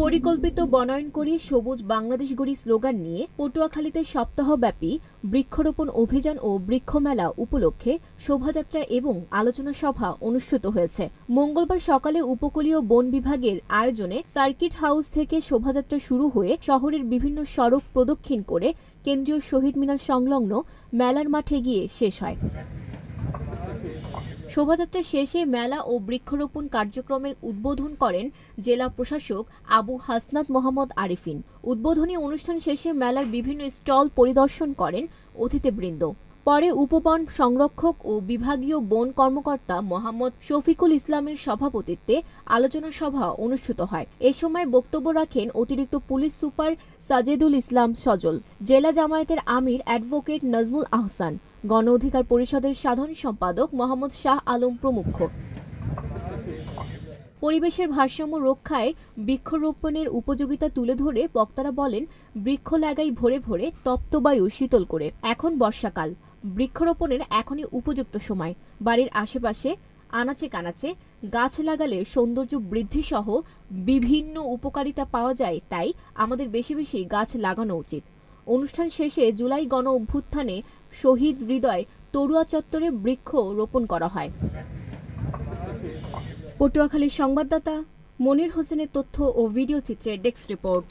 পরিকল্পিত বনায়ন করে সবুজ বাংলাদেশ গড়ি স্লোগান নিয়ে পটুয়াখালীতে সপ্তাহব্যাপী বৃক্ষরোপণ অভিযান ও বৃক্ষমেলা উপলক্ষে শোভাযাত্রা এবং আলোচনা সভা অনুষ্ঠিত হয়েছে। মঙ্গলবার সকালে উপকূলীয় বন বিভাগের আয়োজনে সার্কিট হাউস থেকে শোভাযাত্রা শুরু হয়ে শহরের বিভিন্ন সড়ক প্রদক্ষিণ করে কেন্দ্রীয় শহীদ মিনার সংলগ্ন মেলার মাঠে গিয়ে শেষ হয়। শোভাযাত্রা শেষে মেলা ও বৃক্ষরোপণ কার্যক্রমের উদ্বোধন করেন জেলা প্রশাসক আবু হাসনাত মোহাম্মদ আরিফিন। উদ্বোধনী অনুষ্ঠান শেষে মেলার বিভিন্ন স্টল পরিদর্শন করেন অতিথিবৃন্দ। পরে উপবন সংরক্ষক ও বিভাগীয় বন কর্মকর্তা মোহাম্মদ শফিকুল ইসলামের সভাপতিত্বে আলোচনা সভা অনুষ্ঠিত হয়। এ সময় বক্তব্য রাখেন অতিরিক্ত পুলিশ সুপার সাজেদুল ইসলাম সজল, জেলা জামায়াতের আমির অ্যাডভোকেট নাজমুল আহসান, গণ অধিকার পরিষদের সাধারণ সম্পাদক মোহাম্মদ শাহ আলম প্রমুখ। পরিবেশের ভারসাম্য রক্ষায় বৃক্ষরোপণের উপযোগিতা তুলে ধরে বক্তারা বলেন, বৃক্ষ লাগাই ভরে ভরে তপ্ত বায়ু শীতল করে। এখন বর্ষাকাল, বৃক্ষরোপণের এখনই উপযুক্ত সময়। বাড়ির আশেপাশে আনাচে কানাচে গাছ লাগালে সৌন্দর্য বৃদ্ধি সহ বিভিন্ন উপকারিতা পাওয়া যায়, তাই আমাদের বেশি বেশি গাছ লাগানো উচিত। অনুষ্ঠান শেষে জুলাই গণ অভ্যুত্থানে শহীদ হৃদয় তরুয়া চত্বরে বৃক্ষ রোপণ করা হয়। পটুয়াখালীর সংবাদদাতা মনির হোসেনের তথ্য ও ভিডিও চিত্রে ডেস্ক রিপোর্ট।